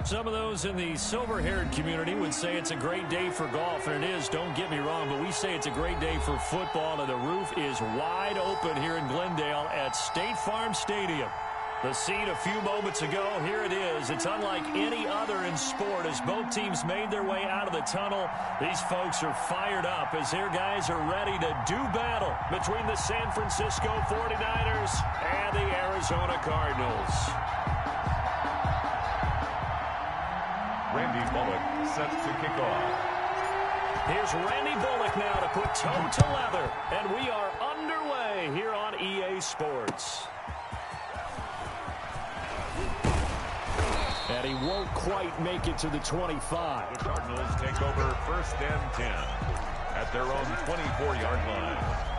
Some of those in the silver-haired community would say it's a great day for golf, and it is, don't get me wrong, but we say it's a great day for football, and the roof is wide open here in Glendale at State Farm Stadium. The scene a few moments ago, here it is. It's unlike any other in sport as both teams made their way out of the tunnel. These folks are fired up as their guys are ready to do battle between the San Francisco 49ers and the Arizona Cardinals. Randy Bullock set to kick off. Here's Randy Bullock now to put toe to leather, and we are underway here on EA Sports. And he won't quite make it to the 25. The Cardinals take over 1st and 10 at their own 24-yard line.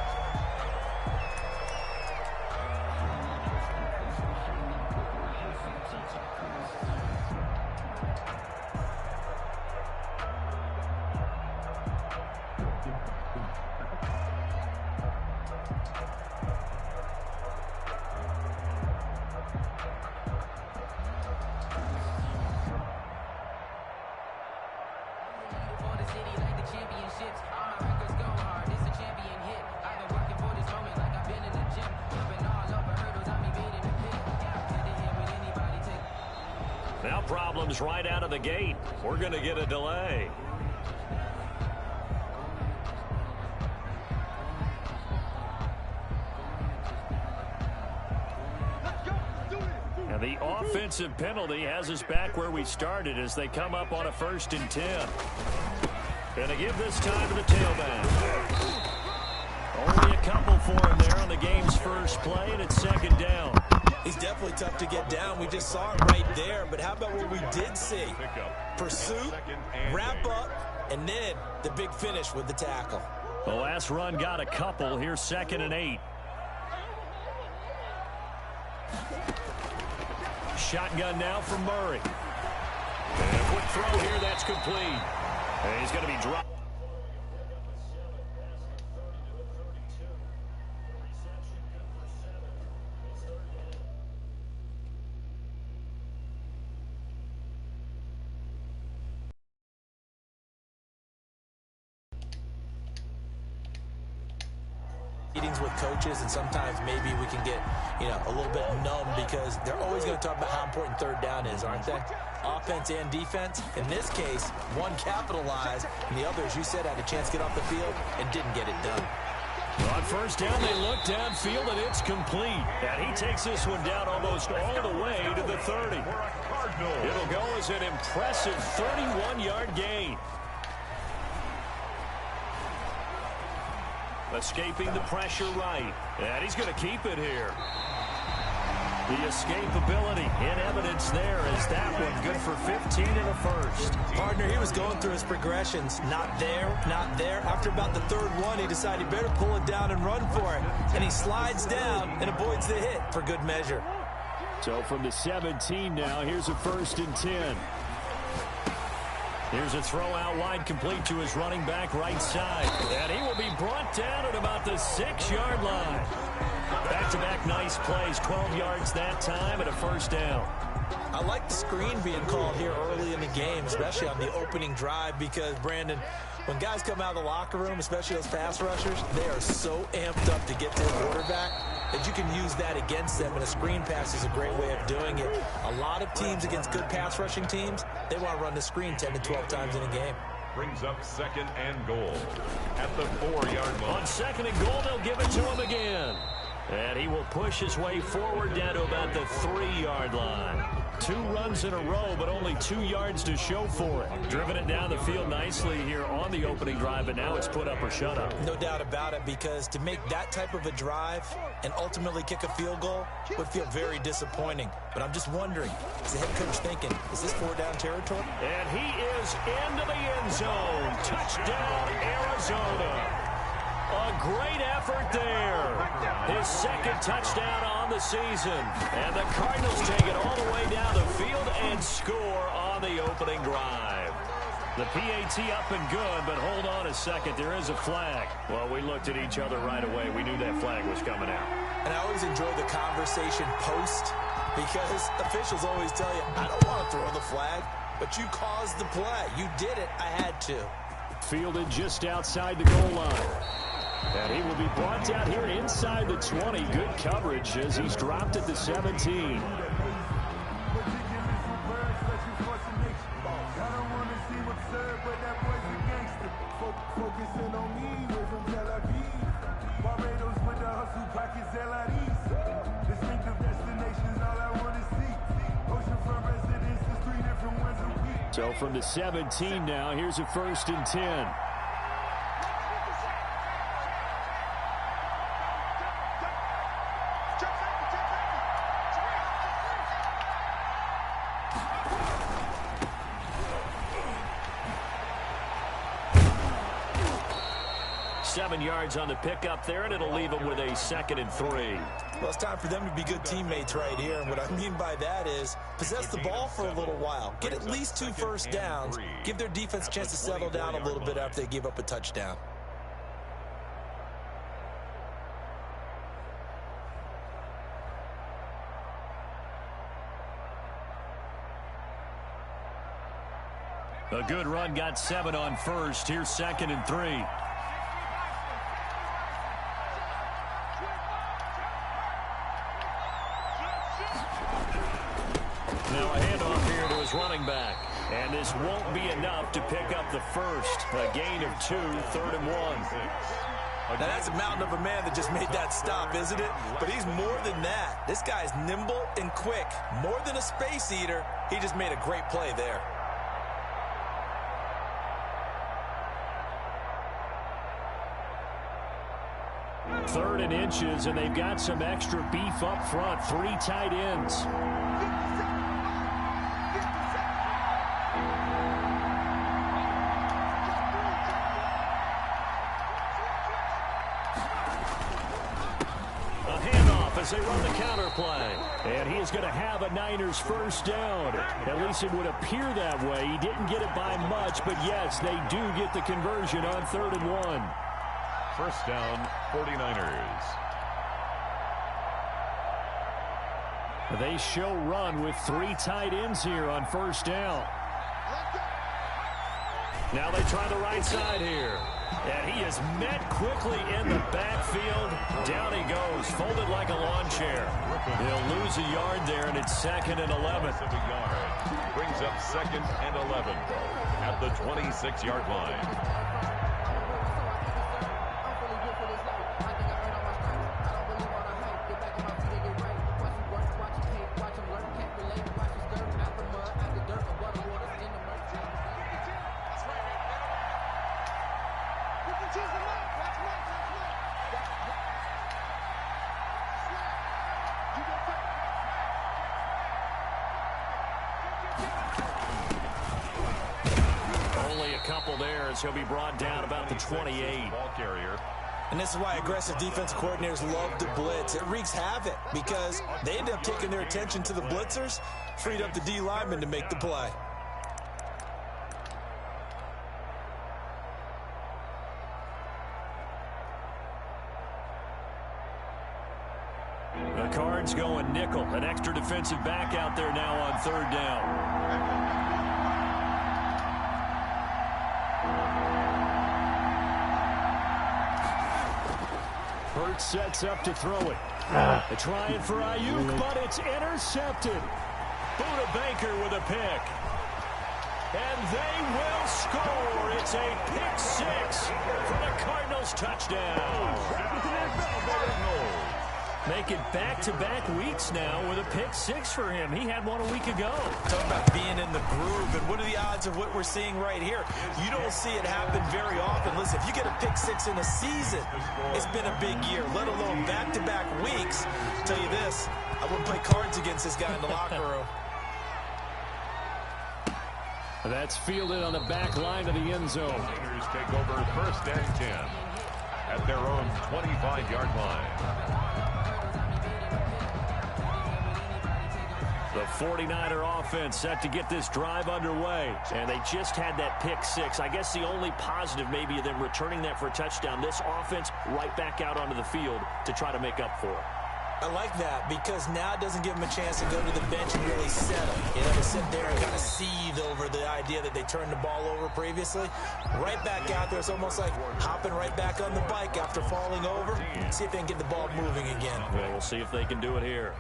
Now problems right out of the gate. We're going to get a delay. And the offensive penalty has us back where we started as they come up on a 1st and 10. Going to give this time to the tailback. Only a couple for him there on the game's first play, and it's 2nd down. He's definitely tough to get down. We just saw it right there. But how about what we did see? Pursuit, wrap up, and then the big finish with the tackle. The last run got a couple. Here's 2nd and 8. Shotgun now from Murray. And a quick throw here. That's complete. And he's going to be dropped. Meetings with coaches, and sometimes maybe we can get, a little bit numb because they're always going to talk about how important 3rd down is, aren't they? Offense and defense. In this case, one capitalized, and the other, as you said, had a chance to get off the field and didn't get it done. On 1st down, they look downfield, and it's complete. And he takes this one down almost all the way to the 30. It'll go as an impressive 31-yard gain. Escaping the pressure right. And he's going to keep it here. The escapability in evidence there as that one good for 15 in the 1st. Partner, he was going through his progressions. Not there, not there. After about the 3rd one, he decided he better pull it down and run for it. And he slides down and avoids the hit for good measure. So from the 17 now, here's a 1st and 10. Here's a throw out wide, complete to his running back right side. And he will be brought down at about the 6-yard line. Back-to-back nice plays, 12 yards that time and a 1st down. I like the screen being called here early in the game, especially on the opening drive, because, Brandon, when guys come out of the locker room, especially those pass rushers, they are so amped up to get to the quarterback that you can use that against them, and a screen pass is a great way of doing it. A lot of teams against good pass rushing teams, they want to run the screen 10 to 12 times in a game. Brings up 2nd and goal at the 4-yard line. On 2nd and goal, they'll give it to him again. And he will push his way forward down to about the 3-yard line. 2 runs in a row, but only 2 yards to show for it. Driven it down the field nicely here on the opening drive, but now it's put up or shut up. No doubt about it, because to make that type of a drive and ultimately kick a field goal would feel very disappointing. But I'm just wondering, is the head coach thinking, is this 4-down territory? And he is into the end zone. Touchdown, Arizona. A great effort there. His 2nd touchdown on the season. And the Cardinals take it all the way down the field and score on the opening drive. The PAT up and good, but hold on a second. There is a flag. Well, we looked at each other right away. We knew that flag was coming out. And I always enjoy the conversation post because officials always tell you, I don't want to throw the flag, but you caused the play. You did it. I had to. Fielded just outside the goal line. And he will be brought down here inside the 20. Good coverage as he's dropped at the 17. So from the 17 now, here's a 1st and 10. Yards on the pickup there, and it'll leave them with a 2nd and 3. Well, it's time for them to be good teammates right here, and what I mean by that is possess the ball for a little while, get at least 2 first downs, give their defense a chance to settle down a little bit after they give up a touchdown. A good run got 7 on 1st. Here's 2nd and 3. Running back, and this won't be enough to pick up the 1st. A gain of 2, 3rd and 1. Now that's a mountain of a man that just made that stop, isn't it? But he's more than that. This guy's nimble and quick. More than a space eater, he just made a great play there. Third and inches, and they've got some extra beef up front. 3 tight ends. As they run the counter play. And he is going to have a Niners 1st down. At least it would appear that way. He didn't get it by much, but yes, they do get the conversion on 3rd and 1. 1st down, 49ers. They show run with 3 tight ends here on 1st down. Now they try the right side here. And he is met quickly in the backfield. Down he goes, folded like a lawn chair. He'll lose a yard there, and it's 2nd and 11. Brings up 2nd and 11 at the 26-yard line. He'll be brought down about the 28. Ball carrier. And this is why aggressive defense coordinators love to blitz. It wreaks havoc because they end up taking their attention to the blitzers, freed up the D lineman to make the play. The Cards going nickel. An extra defensive back out there now on 3rd down. Sets up to throw it. They're trying for Ayuk, but it's intercepted. Buda Baker with a pick. And they will score. It's a pick 6 for the Cardinals touchdown. Making back-to-back weeks now with a pick 6 for him. He had one a week ago. Talk about being in the groove, and what are the odds of what we're seeing right here? You don't see it happen very often. Listen, if you get a pick 6 in a season, it's been a big year, let alone back-to-back weeks. I'll tell you this, I wouldn't play cards against this guy in the locker room. That's fielded on the back line of the end zone. Niners take over 1st and 10 at their own 25-yard line. The 49er offense set to get this drive underway. And they just had that pick 6. I guess the only positive maybe of them returning that for a touchdown. This offense right back out onto the field to try to make up for it. I like that because now it doesn't give them a chance to go to the bench and really settle. You know, to sit there and kind of seethe over the idea that they turned the ball over previously. Right back out there. It's almost like hopping right back on the bike after falling over. See if they can get the ball moving again. Well, we'll see if they can do it here.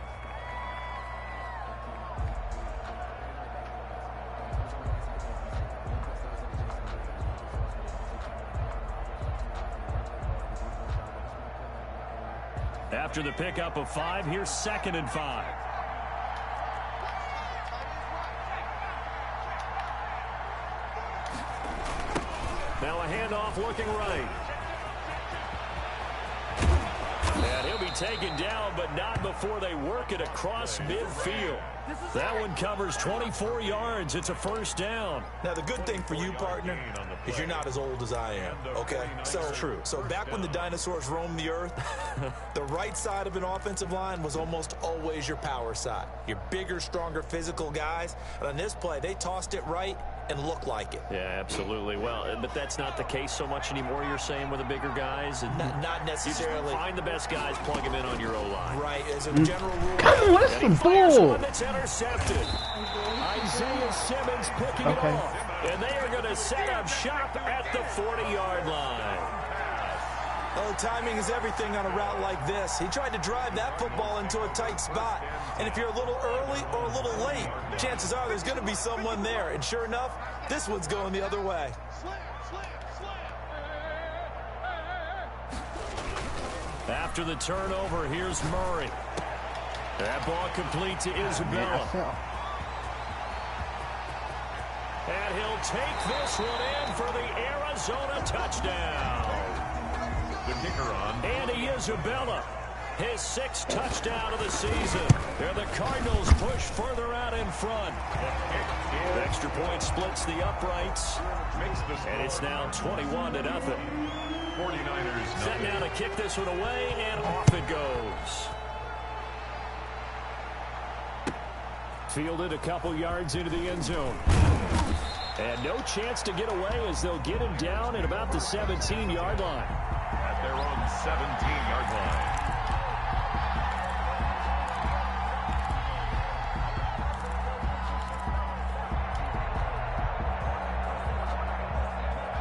After the pickup of 5, here's 2nd and 5. Now a handoff looking right. And he'll be taken down, but not before they work it across midfield. That one covers 24 yards. It's a 1st down. Now, the good thing for you, partner, is you're not as old as I am, okay? So true. So back when the dinosaurs roamed the earth, the right side of an offensive line was almost always your power side. Your bigger, stronger, physical guys. And on this play, they tossed it right and looked like it. Yeah, absolutely. Well, but that's not the case so much anymore, you're saying, with the bigger guys? Not necessarily. You find the best guys, plug them in on your O-line. Right, as a general rule. What's the ball? That's intercepted. Isaiah Simmons picking it off. And they are going to set up shop at the 40-yard line. Oh, timing is everything on a route like this. He tried to drive that football into a tight spot. And if you're a little early or a little late, chances are there's going to be someone there. And sure enough, this one's going the other way. After the turnover, here's Murray. That ball complete to Isabella. And he'll take this one in for the Arizona touchdown. The kicker on. Andy Isabella, his 6th touchdown of the season. And the Cardinals push further out in front. The extra point splits the uprights. And it's now 21-0. 49ers. Set now to kick this one away, and off it goes. Fielded a couple yards into the end zone. And no chance to get away as they'll get him down at about the 17-yard line. At their own 17-yard line.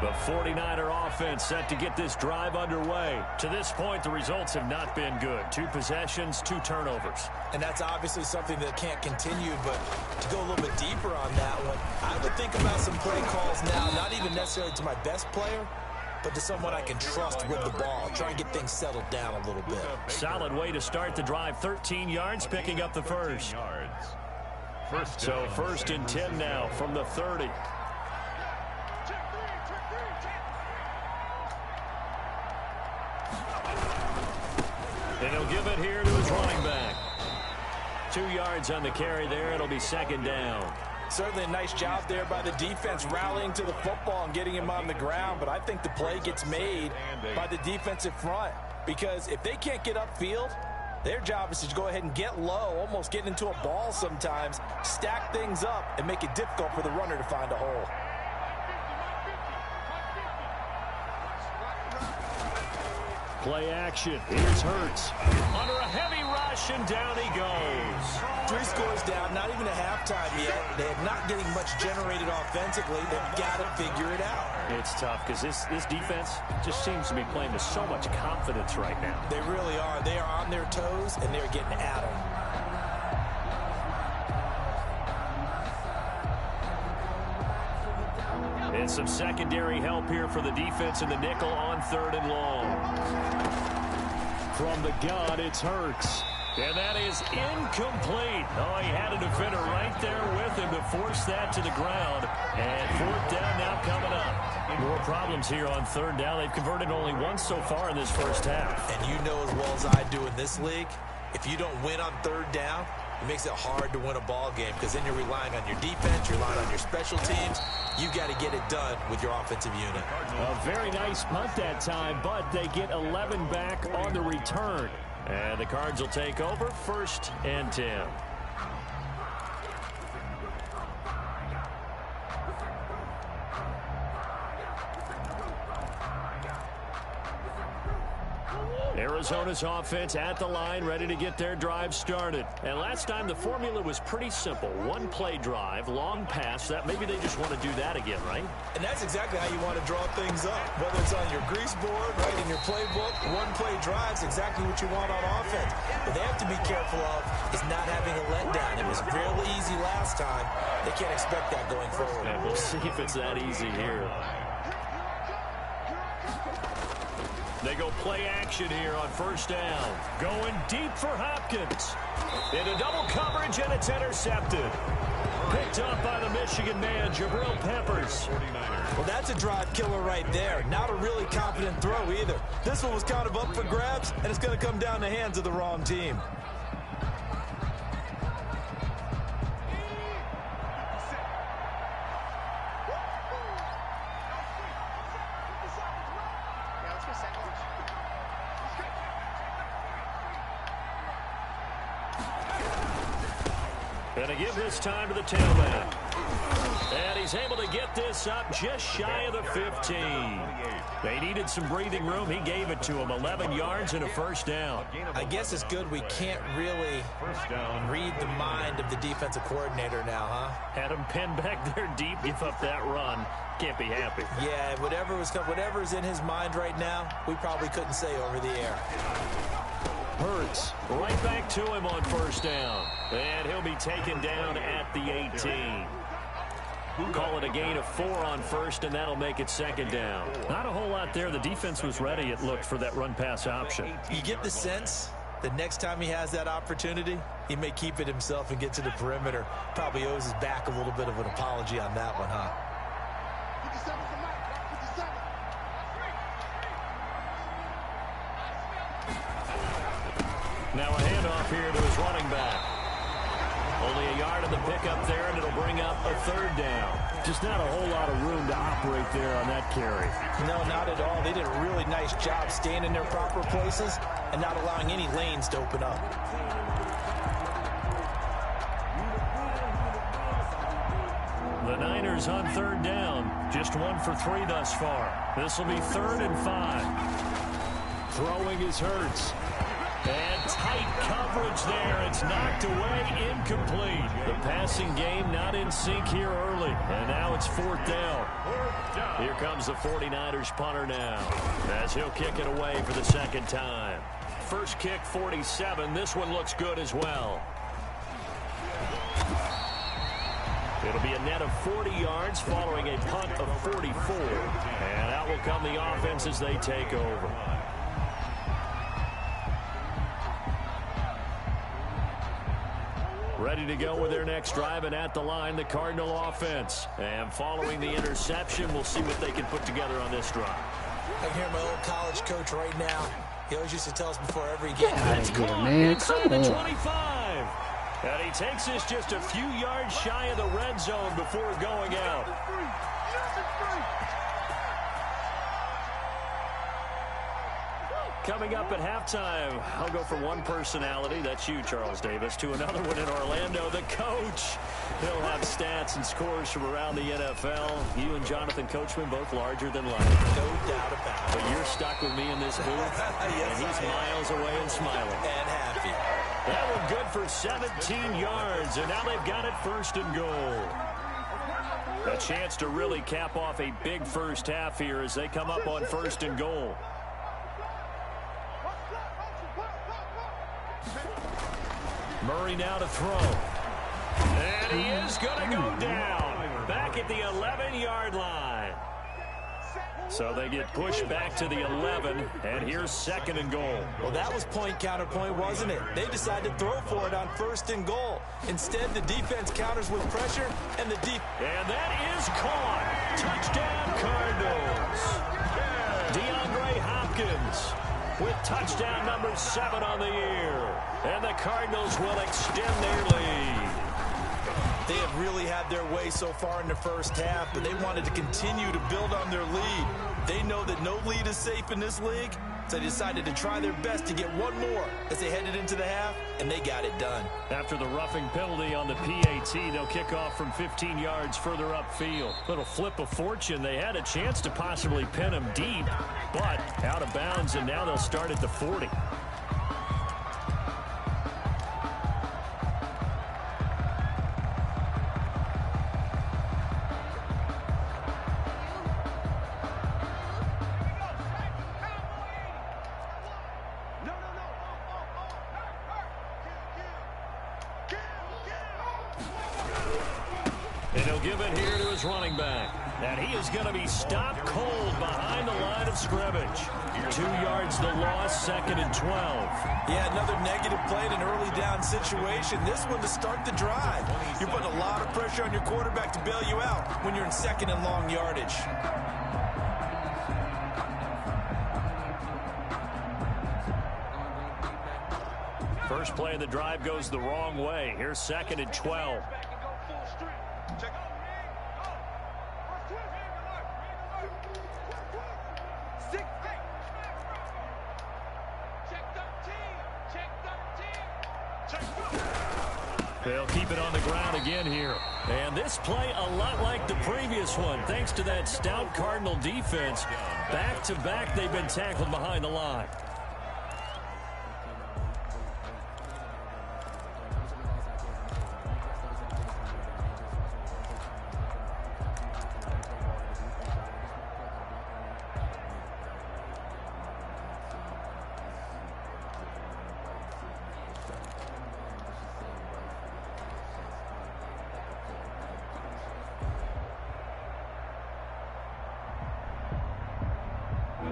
The 49er offense set to get this drive underway. To this point, the results have not been good. 2 possessions, 2 turnovers. And that's obviously something that can't continue, but to go a little bit deeper on that one, I would think about some play calls now, not even necessarily to my best player, but to someone I can trust with the ball. Try and get things settled down a little bit. Solid way to start the drive. 13 yards, picking up the first. So 1st and 10 now from the 30. And he'll give it here to his running back. 2 yards on the carry there. It'll be 2nd down. Certainly a nice job there by the defense rallying to the football and getting him on the ground. But I think the play gets made by the defensive front. Because if they can't get upfield, their job is to go ahead and get low, almost get into a ball sometimes, stack things up, and make it difficult for the runner to find a hole. Play action. Here's Hurts. Under a heavy rush, and down he goes. 3 scores down, not even a halftime yet. They're not getting much generated offensively. They've got to figure it out. It's tough because this defense just seems to be playing with so much confidence right now. They really are. They are on their toes, and they're getting at them. And some secondary help here for the defense in the nickel on 3rd and long. From the gun, it's Hurts. And that is incomplete. Oh, he had a defender right there with him to force that to the ground. And 4th down now coming up. More problems here on 3rd down. They've converted only once so far in this first half. And you know as well as I do in this league, if you don't win on 3rd down, it makes it hard to win a ball game because then you're relying on your defense, you're relying on your special teams. You've got to get it done with your offensive unit. A very nice punt that time, but they get 11 back on the return. And the Cards will take over 1st and 10. Arizona's offense at the line, ready to get their drive started. And last time the formula was pretty simple. One play drive, long pass. That maybe they just want to do that again, right? And that's exactly how you want to draw things up. Whether it's on your grease board, right in your playbook, one play drive's exactly what you want on offense. What they have to be careful of is not having a letdown. It was fairly easy last time. They can't expect that going forward. And we'll see if it's that easy here. They go play action here on first down. Going deep for Hopkins. Into double coverage, and it's intercepted. Picked up by the Michigan man, Jabril Peppers. Well, that's a drive killer right there. Not a really confident throw either. This one was kind of up for grabs, and it's going to come down the hands of the wrong team. And to give this time to the tailback. And he's able to get this up just shy of the 15. They needed some breathing room. He gave it to him. 11 yards and a first down. I guess it's good we can't really read the mind of the defensive coordinator now, huh? Had him pinned back there deep, give up that run. Can't be happy. Yeah, whatever's in his mind right now, we probably couldn't say over the air. Hurts right back to him on first down. And he'll be taken down at the 18. Call it a gain of 4 on first, and that'll make it second down. Not a whole lot there. The defense was ready, it looked, for that run-pass option. You get the sense that next time he has that opportunity, he may keep it himself and get to the perimeter. Probably owes his back a little bit of an apology on that one, huh? Now a handoff here to his running back. Only a yard of the pickup there, and it'll bring up a third down. Just not a whole lot of room to operate there on that carry. No, not at all. They did a really nice job staying in their proper places and not allowing any lanes to open up. The Niners on third down. Just 1 for 3 thus far. This will be 3rd and 5. Throwing is Hurts. And tight coverage there. It's knocked away, incomplete. The passing game not in sync here early. And now it's 4th down. Here comes the 49ers punter now, as he'll kick it away for the second time. First kick, 47. This one looks good as well. It'll be a net of 40 yards following a punt of 44. And out will come the offense as they take over. Ready to go with their next drive, and at the line, the Cardinal offense. And following the interception, we'll see what they can put together on this drive. I can hear my old college coach right now. He always used to tell us before every game. Get out of here, man. Inside the 25. And he takes this just a few yards shy of the red zone before going out. Coming up at halftime, I'll go from one personality, that's you, Charles Davis, to another one in Orlando, the coach. He'll have stats and scores from around the NFL. You and Jonathan Coachman, both larger than life. No doubt about it. But you're stuck with me in this booth, Yes, and he's miles away and smiling. And happy. That one good for 17 yards, and now they've got it 1st and goal. A chance to really cap off a big first half here as they come up on 1st and goal. Murray now to throw. And he is going to go down. Back at the 11-yard line. So they get pushed back to the 11, and here's 2nd and goal. Well, that was point counterpoint, wasn't it? They decided to throw for it on 1st and goal. Instead, the defense counters with pressure, and the deep. And that is caught. Touchdown, Cardinals. DeAndre Hopkins with touchdown number 7 on the year. And the Cardinals will extend their lead. They have really had their way so far in the first half, but they wanted to continue to build on their lead. They know that no lead is safe in this league, so they decided to try their best to get one more as they headed into the half, and they got it done. After the roughing penalty on the PAT, they'll kick off from 15 yards further upfield. Little flip of fortune. They had a chance to possibly pin him deep, but out of bounds, and now they'll start at the 40. give it here to his running back. And he is going to be stopped cold behind the line of scrimmage. 2 yards the loss, 2nd and 12. Yeah, another negative play in an early down situation. This one to start the drive. You're putting a lot of pressure on your quarterback to bail you out when you're in 2nd and long yardage. First play of the drive goes the wrong way. Here's 2nd and 12. They'll keep it on the ground again here. And this play a lot like the previous one. Thanks to that stout Cardinal defense. Back-to-back, they've been tackled behind the line.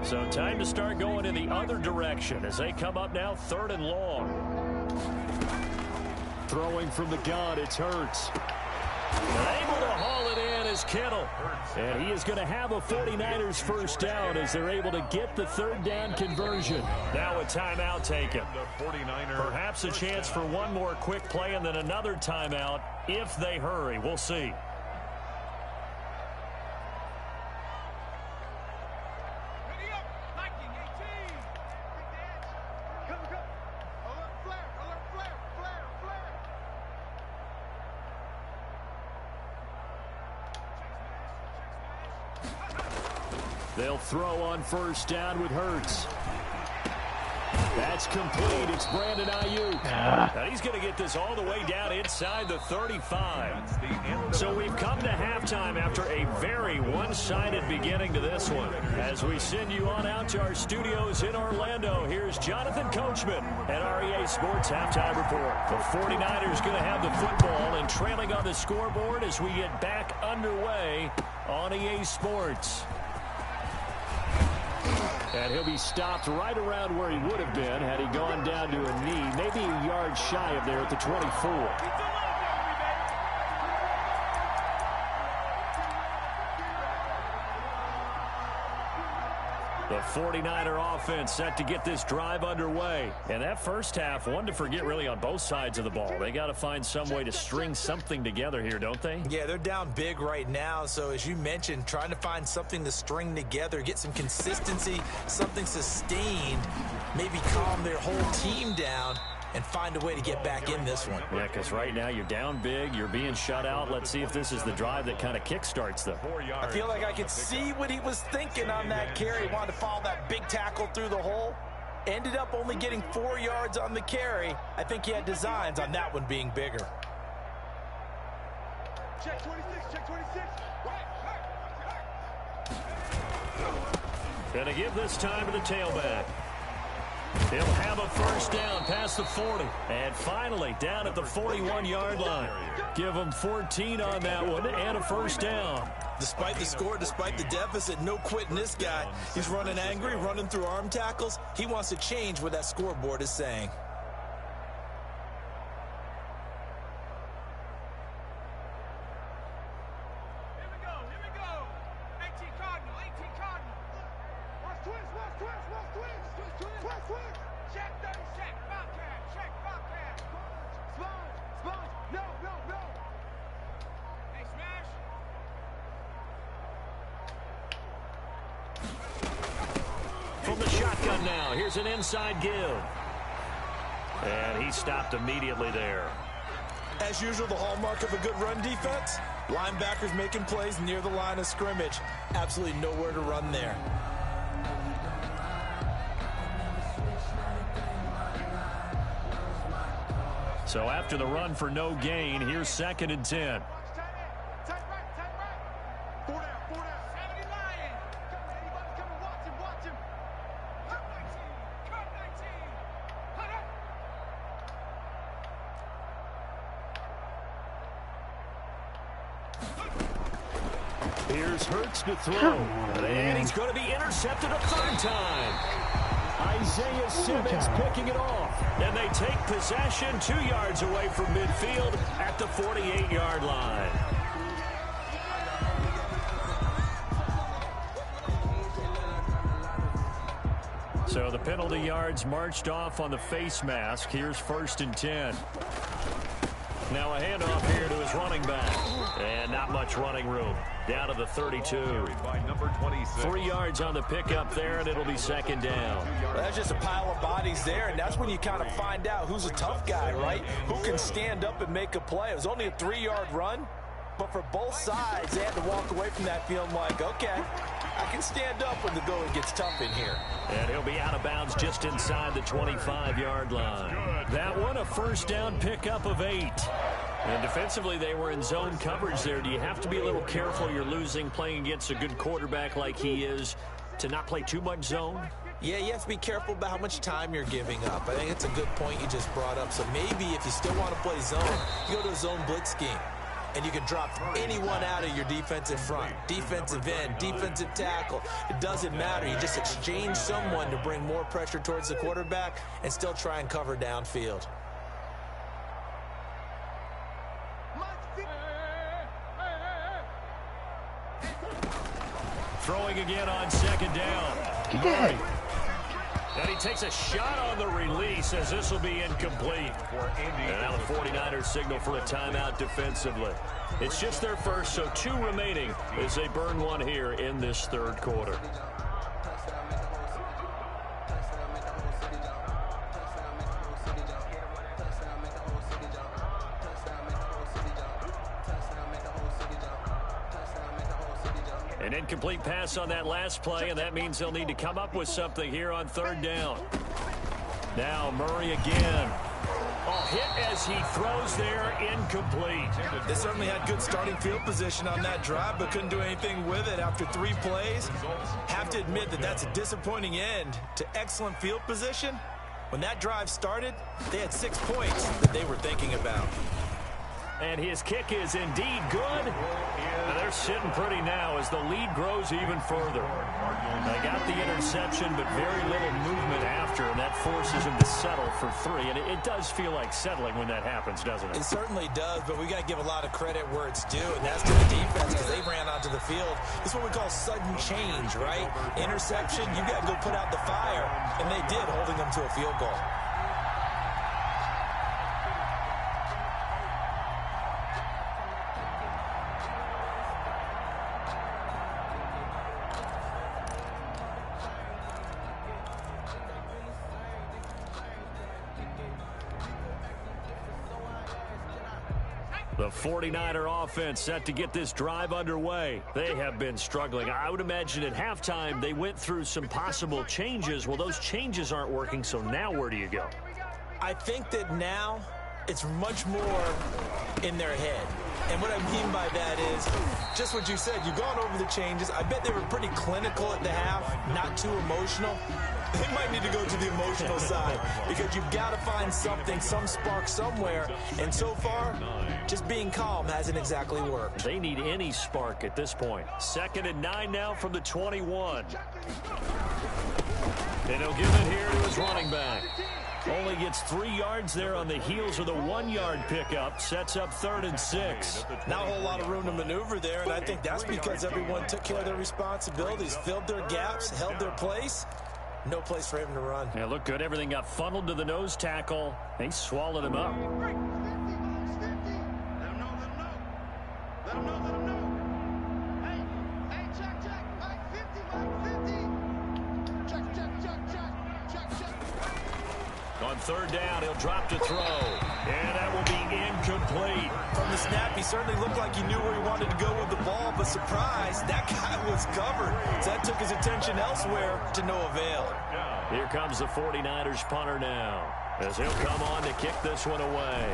So time to start going in the other direction as they come up now 3rd and long. Throwing from the gun, it's Hurts. Able to haul it in is Kittle. And he is going to have a 49ers first down as they're able to get the 3rd down conversion. Now a timeout taken. Perhaps a chance for one more quick play and then another timeout if they hurry. We'll see. They'll throw on first down with Hurts. That's complete. It's Brandon Ayuk. And he's going to get this all the way down inside the 35. So we've come to halftime after a very one-sided beginning to this one. As we send you on out to our studios in Orlando, here's Jonathan Coachman at REA Sports Halftime Report. The 49ers going to have the football and trailing on the scoreboard as we get back underway on EA Sports. And he'll be stopped right around where he would have been had he gone down to a knee, maybe a yard shy of there at the 24. The 49er offense set to get this drive underway. And that first half, one to forget really on both sides of the ball. They got to find some way to string something together here, don't they? Yeah, they're down big right now. So as you mentioned, trying to find something to string together, get some consistency, something sustained, maybe calm their whole team down and find a way to get back in this one. Yeah, because right now you're down big, you're being shut out. Let's see if this is the drive that kind of kickstarts them. I feel like I could see what he was thinking on that carry. He wanted to follow that big tackle through the hole. Ended up only getting 4 yards on the carry. I think he had designs on that one being bigger. Check 26, check 26. Gonna give this time to the tailback. He'll have a first down past the 40. And finally, down at the 41-yard line. Give him 14 on that one and a first down. Despite the score, despite the deficit, no quitting this guy. He's running angry, running through arm tackles. He wants to change what that scoreboard is saying. Here we go. 18 Cardinal, 18 Cardinal. Watch twist, watch twist, watch twist. Twist, twist. Check 30, check, Bobcat, check, Bobcat. Sponge, no. Hey, smash. From the shotgun now, here's an inside give. And he stopped immediately there. As usual, the hallmark of a good run defense, linebackers making plays near the line of scrimmage. Absolutely nowhere to run there. So after the run for no gain, here's 2nd and 10. Tight right. 4 down. 70 Lion. Anybody's coming, watch him. Cut 19. Cut up. Here's Hurts to throw. And he's going to be intercepted a third time. Isaiah Simmons picking it off. And they take possession 2 yards away from midfield at the 48-yard line. So the penalty yards marched off on the face mask. Here's 1st and 10. Now a handoff here to his running back. And not much running room. Down to the 32. By number 26. 3 yards on the pickup there, and it'll be 2nd down. Well, that's just a pile of bodies there, and that's when you kind of find out who's a tough guy, right? Who can stand up and make a play. It was only a 3-yard run, but for both sides, they had to walk away from that feeling like, okay, I can stand up when the going gets tough in here. And he'll be out of bounds just inside the 25-yard line. That one, a 1st down pickup of 8. And defensively, they were in zone coverage there. Do you have to be a little careful you're losing playing against a good quarterback like he is to not play too much zone? Yeah, you have to be careful about how much time you're giving up. I think it's a good point you just brought up. So maybe if you still want to play zone, you go to a zone blitz scheme. And you can drop anyone out of your defensive front, defensive end, defensive tackle. It doesn't matter. You just exchange someone to bring more pressure towards the quarterback and still try and cover downfield. Throwing again on 2nd down. Murray. And he takes a shot on the release as this will be incomplete. And now the 49ers signal for a timeout defensively. It's just their first, so 2 remaining as they burn one here in this 3rd quarter. An incomplete pass on that last play, and that means they'll need to come up with something here on 3rd down. Now Murray again. Oh, hit as he throws there, incomplete. They certainly had good starting field position on that drive, but couldn't do anything with it after 3 plays. Have to admit that that's a disappointing end to excellent field position. When that drive started, they had 6 points that they were thinking about. And his kick is indeed good. And they're sitting pretty now as the lead grows even further. They got the interception, but very little movement after, and that forces him to settle for 3. And it does feel like settling when that happens, doesn't it? It certainly does, but we got to give a lot of credit where it's due, and that's to the defense because they ran onto the field. This is what we call sudden change, right? Interception, you got to go put out the fire, and they did, holding them to a field goal. The 49er offense set to get this drive underway. They have been struggling. I would imagine at halftime they went through some possible changes. Well, those changes aren't working, so now where do you go? I think that now it's much more in their head. And what I mean by that is just what you said. You've gone over the changes. I bet they were pretty clinical at the half, not too emotional. They might need to go to the emotional side because you've got to find something, some spark somewhere. And so far, just being calm hasn't exactly worked. They need any spark at this point. 2nd and 9 now from the 21. And he'll give it here to his running back. Only gets 3 yards there on the heels of the 1-yard pickup. Sets up 3rd and 6. Not a whole lot of room to maneuver there, and I think that's because everyone took care of their responsibilities, filled their gaps, held their place. No place for him to run. Yeah, looked good. Everything got funneled to the nose tackle. They swallowed him up. On 3rd down, he'll drop to throw. And that will be incomplete. From the snap, he certainly looked like he knew where he wanted to go with the ball, but surprise, that guy was covered. So that took his attention elsewhere to no avail. Here comes the 49ers punter now, as he'll come on to kick this one away.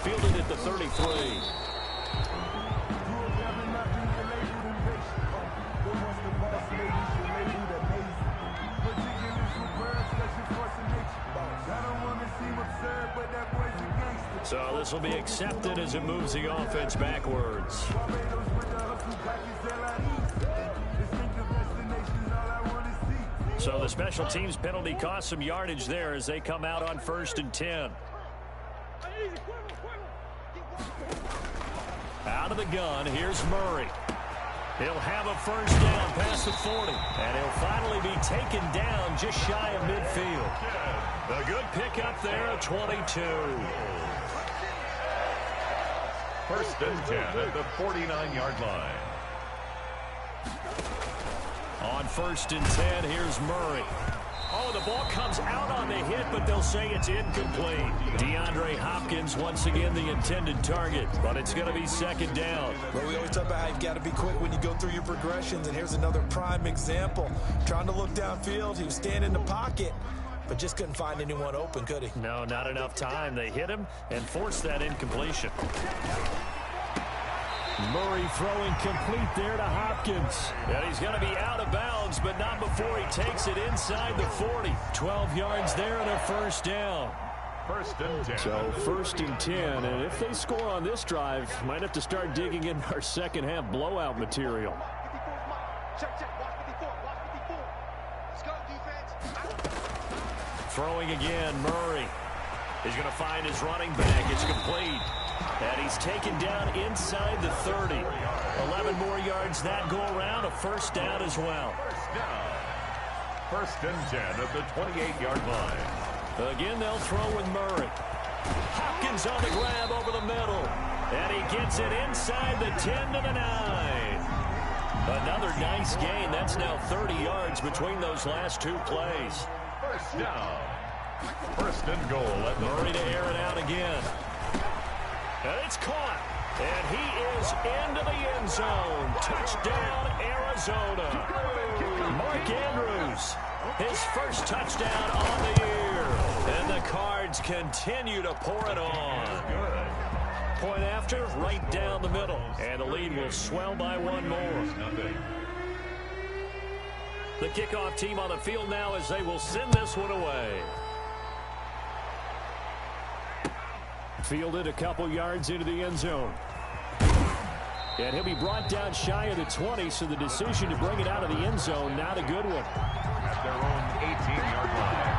Fielded at the 33. So this will be accepted as it moves the offense backwards. So the special teams penalty cost some yardage there as they come out on 1st and 10. Out of the gun, here's Murray. He'll have a first down past the 40, and he'll finally be taken down just shy of midfield. A good pickup there at 22. 1st and 10 at the 49-yard line. On 1st and 10, here's Murray. Oh, the ball comes out on the hit, but they'll say it's incomplete. DeAndre Hopkins, once again, the intended target, but it's going to be 2nd down. But we always talk about how you've got to be quick when you go through your progressions, and here's another prime example. Trying to look downfield, he was standing in the pocket, but just couldn't find anyone open, could he? No, not enough time. They hit him and forced that incompletion. Murray throwing complete there to Hopkins. And he's going to be out of bounds, but not before he takes it inside the 40. 12 yards there and a first down. 1st and 10. So 1st and 10, and if they score on this drive, might have to start digging in our second half blowout material. Throwing again, Murray. He's going to find his running back. It's complete. And he's taken down inside the 30. 11 more yards that go around. A first down as well. 1st and 10 at the 28-yard line. Again, they'll throw with Murray. Hopkins on the grab over the middle. And he gets it inside the 10 to the 9. Another nice gain. That's now 30 yards between those last two plays. First down. 1st and goal at Murray to air it out again. And it's caught. And he is into the end zone. Touchdown, Arizona. Mark Andrews, his first touchdown on the year. And the Cards continue to pour it on. Point after, right down the middle. And the lead will swell by one more. The kickoff team on the field now as they will send this one away. Fielded a couple yards into the end zone. And he'll be brought down shy of the 20, so the decision to bring it out of the end zone, not a good one. At their own 18-yard line.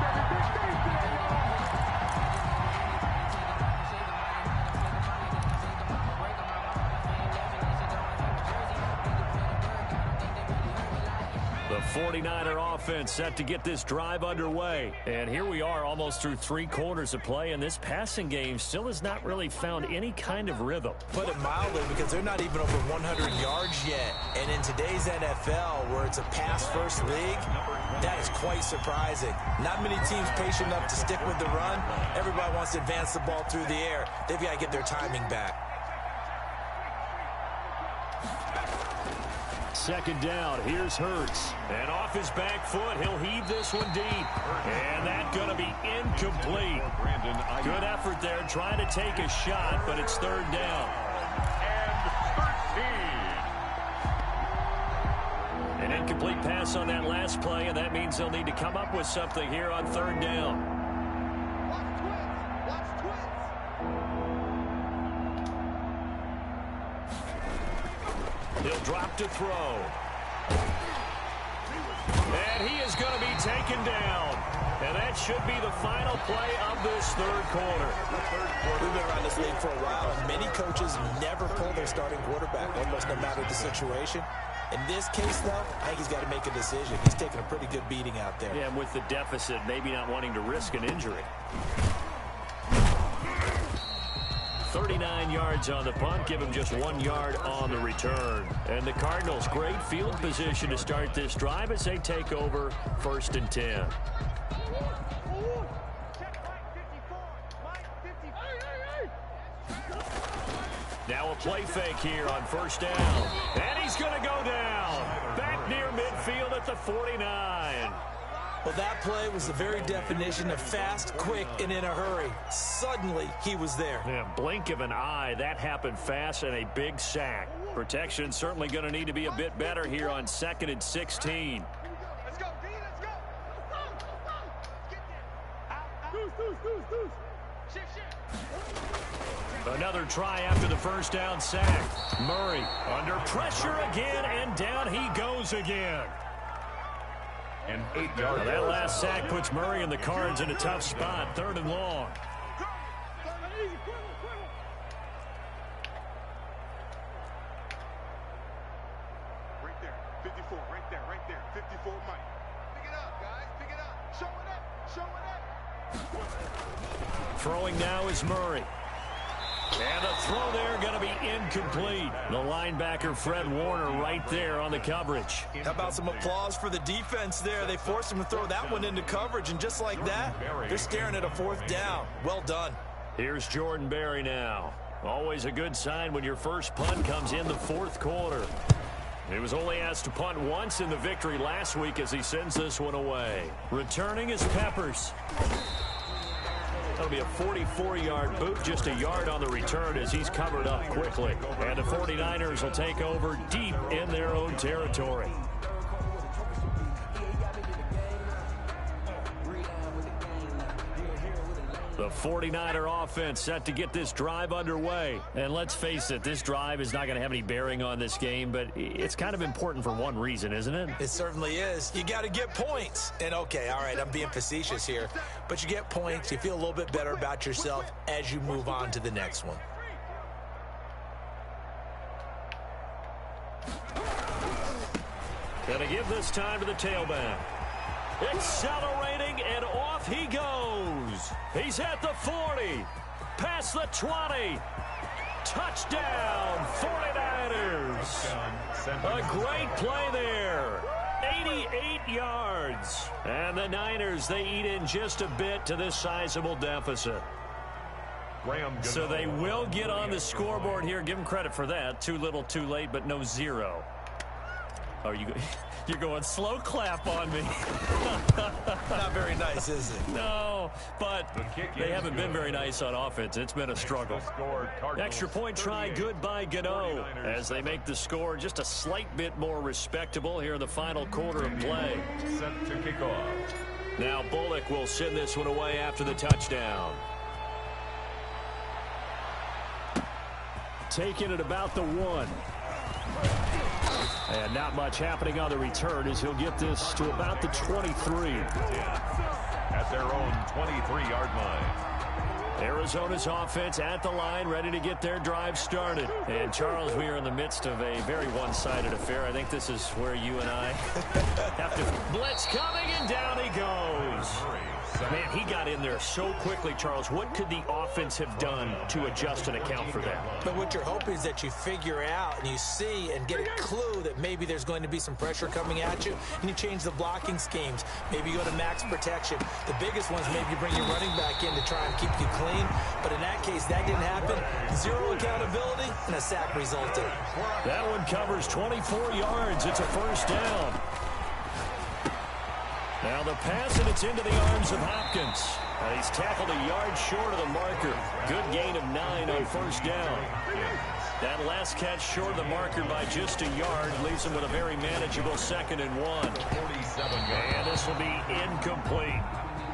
The 49er offense set to get this drive underway. And here we are almost through 3 quarters of play, and this passing game still has not really found any kind of rhythm. Put it mildly, because they're not even over 100 yards yet. And in today's NFL, where it's a pass-first league, that is quite surprising. Not many teams patient enough to stick with the run. Everybody wants to advance the ball through the air. They've got to get their timing back. 2nd down, here's Hurts. And off his back foot, he'll heave this one deep. And that's going to be incomplete. Good effort there, trying to take a shot, but it's 3rd down. And 13. An incomplete pass on that last play, and that means they'll need to come up with something here on 3rd down. He'll drop to throw. And he is going to be taken down. And that should be the final play of this 3rd quarter. We've been around this league for a while, and many coaches never pull their starting quarterback, almost no matter the situation. In this case, though, I think he's got to make a decision. He's taking a pretty good beating out there. Yeah, and with the deficit, maybe not wanting to risk an injury. 39 yards on the punt, give him just 1 yard on the return. And the Cardinals, great field position to start this drive as they take over 1st and 10. Now a play fake here on 1st down. And he's going to go down. Back near midfield at the 49. Well, that play was the very definition of fast, quick, and in a hurry. Suddenly, he was there. Yeah, blink of an eye. That happened fast and a big sack. Protection certainly going to need to be a bit better here on 2nd and 16. Let's go, D, let's go. Get there. Out, out. Deuce. Another try after the first down sack. Murray under pressure again, and down he goes again. An 8-yard. Now that last sack puts Murray and the Cards in a tough spot, 3rd and long. Right there, 54, right there, 54 Mike. Pick it up, guys, pick it up. Show it up. Throwing now is Murray. And the throw there going to be incomplete. The linebacker, Fred Warner, right there on the coverage. How about some applause for the defense there? They forced him to throw that one into coverage, and just like that, they're staring at a 4th down. Well done. Here's Jordan Berry now. Always a good sign when your first punt comes in the 4th quarter. He was only asked to punt once in the victory last week as he sends this one away. Returning is Peppers. That'll be a 44-yard boot, just a yard on the return as he's covered up quickly. And the 49ers will take over deep in their own territory. The 49er offense set to get this drive underway. And let's face it, this drive is not going to have any bearing on this game, but it's kind of important for one reason, isn't it? It certainly is. You got to get points. And okay, all right, I'm being facetious here, but you get points, you feel a little bit better about yourself as you move on to the next one. Gonna give this time to the tailback. Accelerating, and off he goes. He's at the 40, past the 20. Touchdown, 49ers. A great play there. 88 yards. And the Niners, they eat in just a bit to this sizable deficit. So they will get on the scoreboard here. Give them credit for that. Too little, too late, but no 0. Oh, you're going slow clap on me. Not very nice, is it? No, but they haven't been very nice on offense. It's been a struggle. Extra point try good by Gano as they make the score just a slight bit more respectable here in the final quarter of play. Set to kick off. Now Bullock will send this one away after the touchdown. Taking it about the 1. And not much happening on the return as he'll get this to about the 23. At their own 23-yard line. Arizona's offense at the line, ready to get their drive started. And, Charles, we are in the midst of a very one-sided affair. I think this is where you and I have to blitz coming, and down he goes. Man, he got in there so quickly, Charles. What could the offense have done to adjust and account for that? But what you're hoping is that you figure out and you see and get a clue that maybe there's going to be some pressure coming at you, and you change the blocking schemes. Maybe you go to max protection. The biggest ones, maybe you bring your running back in to try and keep you clean. But in that case, that didn't happen. 0 accountability, and a sack resulted. That one covers 24 yards. It's a first down. Now the pass, and it's into the arms of Hopkins. And he's tackled a yard short of the marker. Good gain of 9 on first down. That last catch short of the marker by just a yard leaves him with a very manageable 2nd and 1. And this will be incomplete.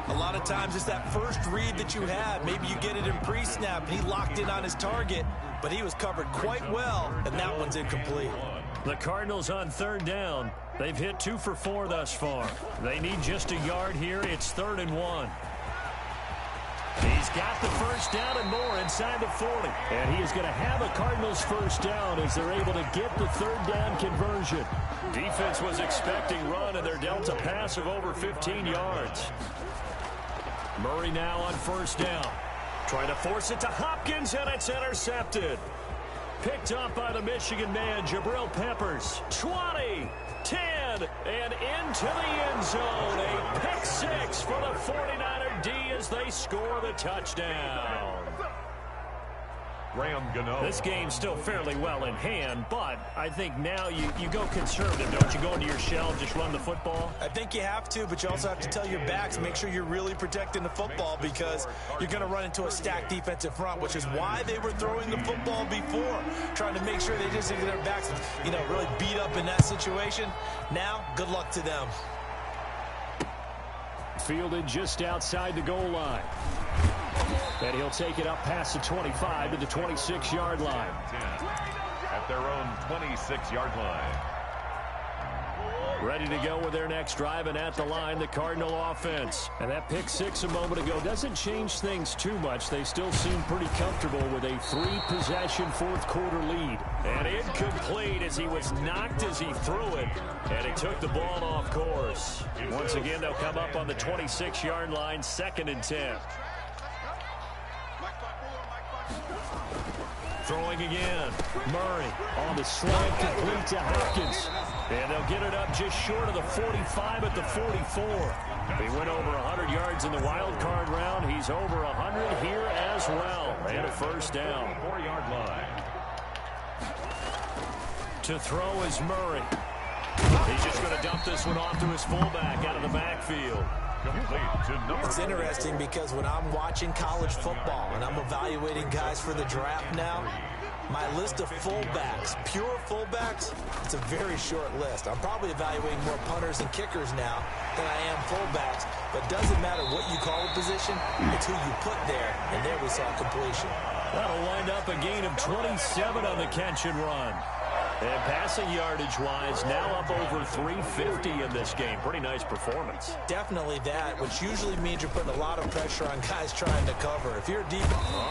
A lot of times it's that first read that you have. Maybe you get it in pre-snap, and he locked in on his target, but he was covered quite well, and that one's incomplete. The Cardinals on 3rd down. They've hit 2 for 4 thus far. They need just a yard here. It's 3rd and 1. He's got the first down and more inside the 40. And he is going to have a Cardinals first down as they're able to get the 3rd down conversion. Defense was expecting run, and they're dealt a pass of over 15 yards. Murray now on first down. Trying to force it to Hopkins, and it's intercepted. Picked up by the Michigan man, Jabril Peppers. 20, 10, and into the end zone. A pick 6 for the 49er D as they score the touchdown. Graham Gano. This game's still fairly well in hand, but I think now you go conservative, don't you? Go into your shell, just run the football? I think you have to, but you also have to tell your backs, make sure you're really protecting the football, because you're going to run into a stacked defensive front, which is why they were throwing the football before, trying to make sure they just get their backs, really beat up in that situation. Now, good luck to them. Fielded just outside the goal line. And he'll take it up past the 25 to the 26-yard line. 10 at their own 26-yard line. Ready to go with their next drive, and at the line, the Cardinal offense. And that pick six a moment ago doesn't change things too much. They still seem pretty comfortable with a three-possession fourth-quarter lead. And incomplete as he was knocked as he threw it, and he took the ball off course. Once again, they'll come up on the 26-yard line, 2nd and 10. Throwing again. Murray on the slant, complete to Hopkins. And they'll get it up just short of the 45 at the 44. He went over 100 yards in the wild card round. He's over 100 here as well. And a first down. 4-yard line. To throw is Murray. He's just going to dump this one off to his fullback out of the backfield. It's interesting because when I'm watching college football and I'm evaluating guys for the draft now, my list of fullbacks, pure fullbacks, it's a very short list. I'm probably evaluating more punters and kickers now than I am fullbacks, but it doesn't matter what you call a position, it's who you put there, and there we saw completion. That'll wind up a gain of 27 on the catch and run. And passing yardage-wise, now up over 350 in this game. Pretty nice performance. Definitely that, which usually means you're putting a lot of pressure on guys trying to cover. If you're deep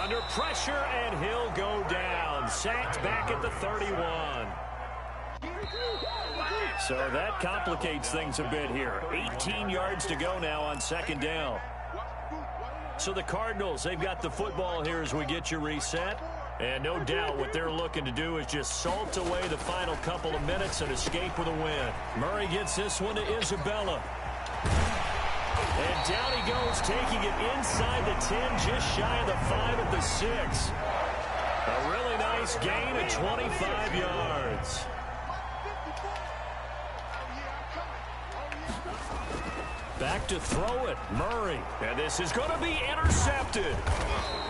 under pressure, and he'll go down. Sacked back at the 31. So that complicates things a bit here. 18 yards to go now on 2nd down. So the Cardinals, they've got the football here as we get you reset. And no doubt what they're looking to do is just salt away the final couple of minutes and escape with a win. Murray gets this one to Isabella. And down he goes, taking it inside the 10, just shy of the 5 at the 6. A really nice gain of 25 yards. Back to throw it, Murray. And this is going to be intercepted.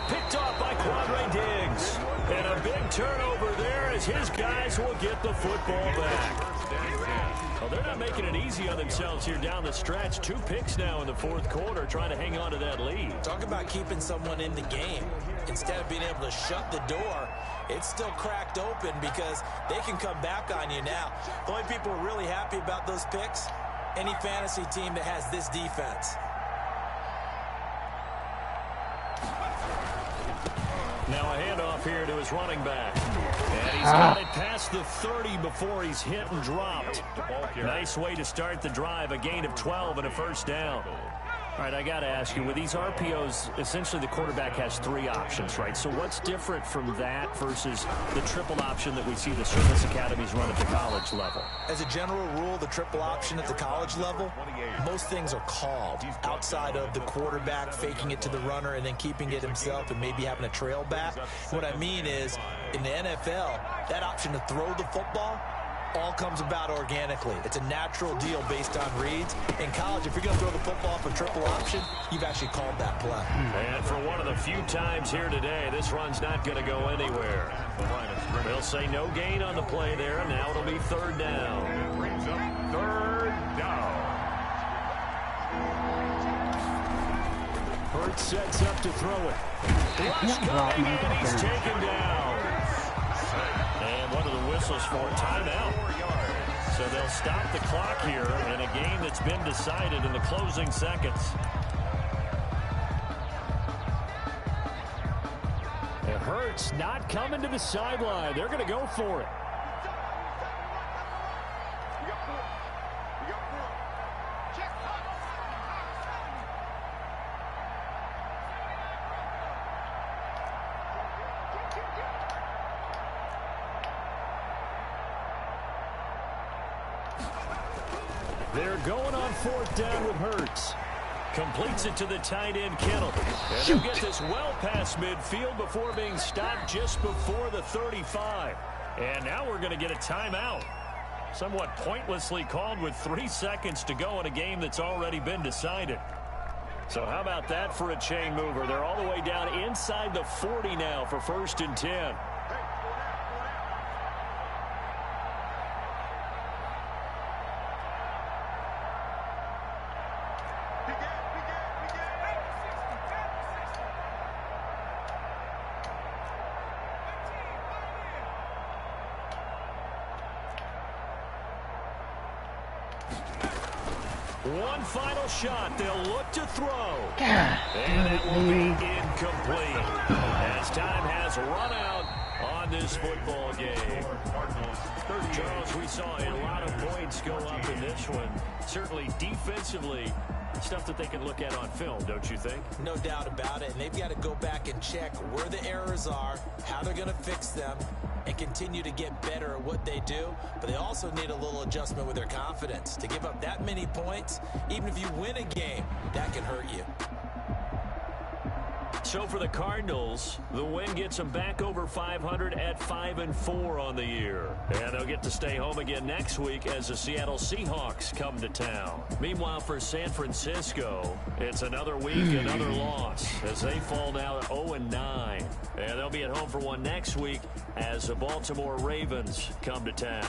Picked off by Quandre Diggs. And a big turnover there as his guys will get the football back. Well, they're not making it easy on themselves here down the stretch. 2 picks now in the 4th quarter, trying to hang on to that lead. Talk about keeping someone in the game. Instead of being able to shut the door, it's still cracked open because they can come back on you now. The only people who are really happy about those picks, any fantasy team that has this defense. Now a handoff here to his running back. And he's got it past the 30 before he's hit and dropped. Nice way to start the drive. A gain of 12 and a first down. All right, I got to ask you, with these RPOs, essentially the quarterback has 3 options, right? So what's different from that versus the triple option that we see the service academies run at the college level? As a general rule, the triple option at the college level, most things are called outside of the quarterback faking it to the runner and then keeping it himself and maybe having a trail back. What I mean is, in the NFL, that option to throw the football all comes about organically. It's a natural deal based on reads. In college, if you're going to throw the football off a triple option, you've actually called that play. And for one of the few times here today, this run's not going to go anywhere. They'll say no gain on the play there, and now it'll be 3rd down. Brings up 3rd down. Hurts sets up to throw it. Rush coming, and he's taken down. And one of the whistles for a timeout. So they'll stop the clock here in a game that's been decided in the closing seconds. It hurts not coming to the sideline. They're going to go for it. They're going on 4th down with Hurts. Completes it to the tight end, Kittle. And they'll get this well past midfield before being stopped just before the 35. And now we're going to get a timeout. Somewhat pointlessly called with 3 seconds to go in a game that's already been decided. So how about that for a chain mover? They're all the way down inside the 40 now for 1st and 10. One final shot. They'll look to throw. And it will be incomplete as time has run out on this football game. Charles, we saw a lot of points go up in this one. Certainly defensively, stuff that they can look at on film, don't you think? No doubt about it. And they've got to go back and check where the errors are, how they're going to fix them, and continue to get better at what they do. But they also need a little adjustment with their confidence. To give up that many points, even if you win a game, that can hurt you. So for the Cardinals, the win gets them back over 500 at 5-4 on the year. And they'll get to stay home again next week as the Seattle Seahawks come to town. Meanwhile, for San Francisco, it's another week, another loss as they fall now at 0-9. And they'll be at home for one next week as the Baltimore Ravens come to town.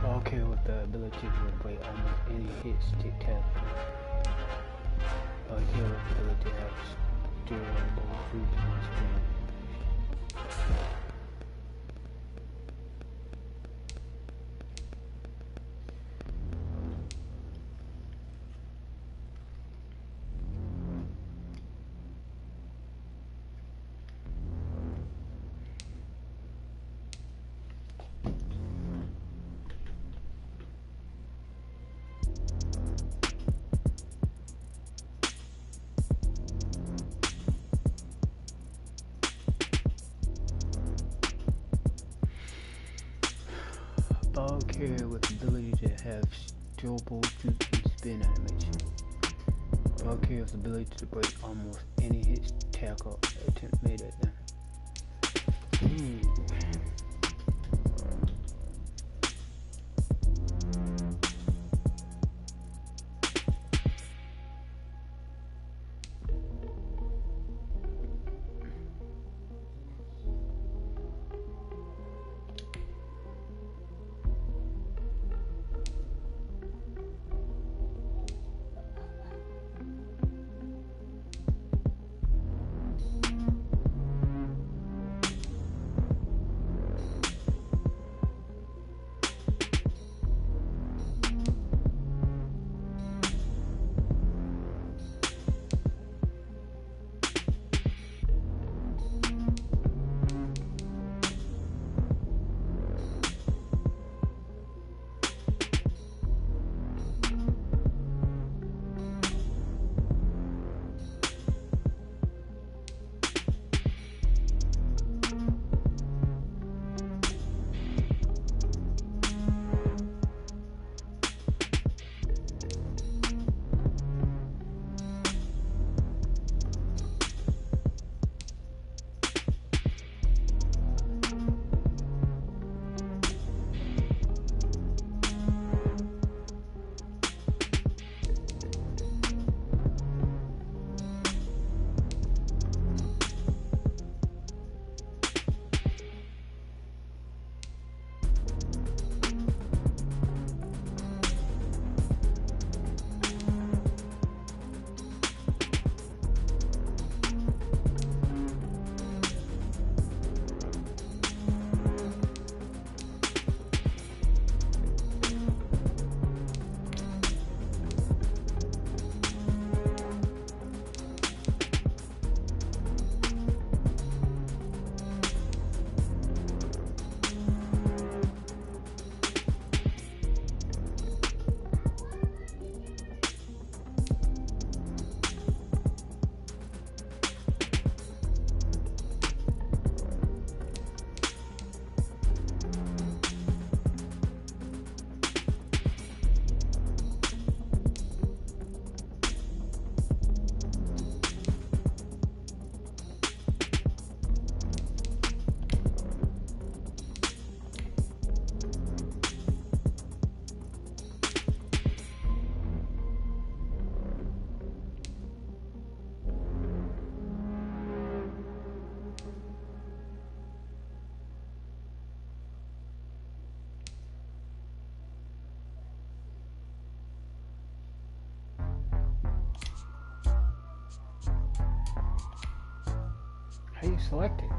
Okay with the ability to avoid almost any hits tic-tac-toe. Okay with the ability to have durable fruit and spin. Ball carrier with the ability to have durable juke and spin animation. Buckhead's ability to break almost any hit tackle attempt made at them. How you select it?